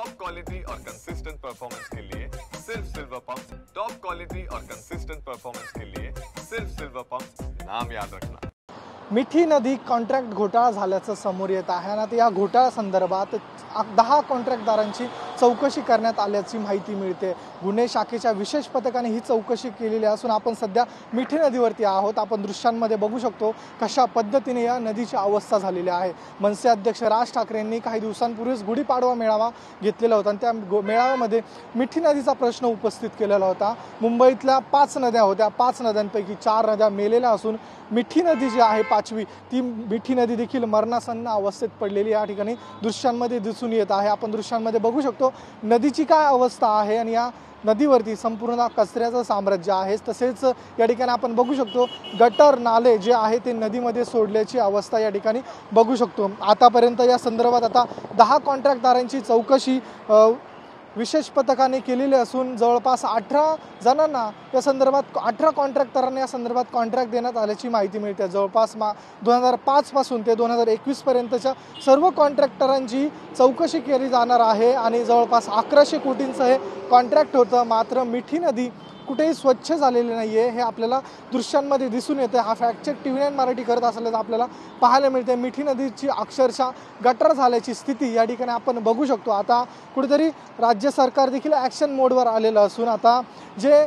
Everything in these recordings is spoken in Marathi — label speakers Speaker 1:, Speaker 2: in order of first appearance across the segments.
Speaker 1: टॉप क्वालिटी और कंसिस्टेंट परफॉर्मेंस के लिए सिर्फ सिल्वर पंप। टॉप क्वालिटी और कंसिस्टेंट परफॉर्मेंस के लिए सिर्फ सिल्वर पंप, नाम याद रखना।
Speaker 2: मिठी नदी कॉन्ट्रॅक्ट घोटाळा झाल्याचं समोर येत आहे आणि आता या घोटाळा संदर्भात 10 कॉन्ट्रॅक्टदारांची चौकशी करण्यात आल्याची माहिती मिळते। गुन्हे शाखेच्या विशेष पथकाने ही चौकशी केलेली असून आपण सध्या मिठी नदीवरती आहोत। आपण दृश्यांमध्ये बघू शकतो कशा पद्धतीने या नदीची अवस्था झालेली आहे। मनसे अध्यक्ष राज ठाकरे यांनी काही दिवसांपूर्वीच गुढीपाडवा मेळावा घेतलेला होता आणि त्या मेळाव्यामध्ये मिठी नदीचा प्रश्न उपस्थित केलेला होता। मुंबईतल्या 5 नद्या होत्या, 5 नद्यांपैकी 4 नद्या मेलेल्या असून मिठी नदी जी आहे 5वी ती मिठी नदी देखील मरणासन्न अवस्थेत पडलेली या ठिकाणी दृश्यांमध्ये दिसून येत आहे। आपण दृश्यांमध्ये बघू शकतो नदीची काय अवस्था आहे आणि या नदीवरती संपूर्ण कचऱ्याचं साम्राज्य आहे। तसेच या ठिकाणी आपण बघू शकतो गटर नाले जे आहे ते नदीमध्ये सोडल्याची अवस्था या ठिकाणी बघू शकतो। आतापर्यंत या संदर्भात आता 10 कॉन्ट्रॅक्टदारांची चौकशी विशेष पथकाने केलेली असून जवळपास 18 जणांना या संदर्भात 18 कॉन्ट्रॅक्टरांना या संदर्भात कॉन्ट्रॅक्ट देण्यात आल्याची माहिती मिळते। जवळपास 2005 पासून ते 2021 पर्यंतच्या सर्व कॉन्ट्रॅक्टरांची चौकशी केली जाणार आहे आणि जवळपास 1100 कोटींचं हे कॉन्ट्रॅक्ट होतं। मात्र मिठी नदी कुठेही स्वच्छ झालेली नाही आहे हे आपल्याला दृश्यांमध्ये दिसून येते। हा फॅक्ट चेक TV9 मराठी करत असल्याचं आपल्याला पाहायला मिळते। मिठी नदीची अक्षरशः गटर झाल्याची स्थिती या ठिकाणी आपण बघू शकतो। आता कुठेतरी राज्य सरकार देखील ॲक्शन मोडवर आलेलं असून आता जे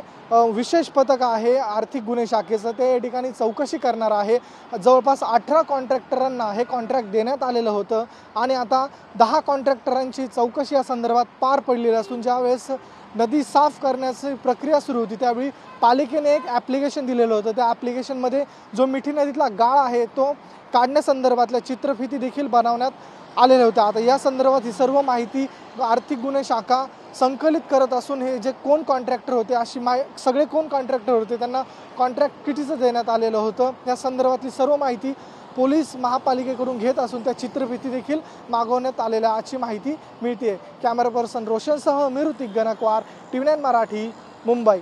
Speaker 2: विशेष पथक आहे आर्थिक गुन्हे शाखेचं ते या ठिकाणी चौकशी करणार आहे। जवळपास 18 कॉन्ट्रॅक्टरांना हे कॉन्ट्रॅक्ट देण्यात आलेलं होतं आणि आता 10 कॉन्ट्रॅक्टरांची चौकशी या संदर्भात पार पडलेली असून ज्यावेळेस नदी साफ करण्याची प्रक्रिया सुरू होती त्यावेळी पालिकेने एक ॲप्लिकेशन दिलेलं होतं। त्या ॲप्लिकेशनमध्ये जो मिठी नदीतला गाळ आहे तो काढण्यासंदर्भातल्या चित्रफिती देखील बनवण्यात आलेल्या होत्या। आता या संदर्भात ही सर्व माहिती आर्थिक गुन्हे शाखा संकलित करत असून हे जे कोण कॉन्ट्रॅक्टर होते अशी सगळे कोण कॉन्ट्रॅक्टर होते त्यांना कॉन्ट्रॅक्ट कितीचं देण्यात आलेलं होतं या संदर्भातली सर्व माहिती पोलीस महापालिकेकडून घेत असून त्या चित्रफिती देखील मागवण्यात आलेल्या याची माहिती मिळते। कॅमेरा पर्सन रोशनसह मी ऋतिक गणकवार, TV9 मराठी, मुंबई।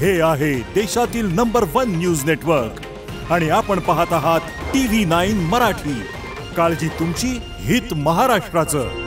Speaker 3: हे आहे देशातील नंबर 1 न्यूज नेटवर्क आणि आपण पाहत आहात TV9 मराठी। काळजी तुमची, हित महाराष्ट्राचं।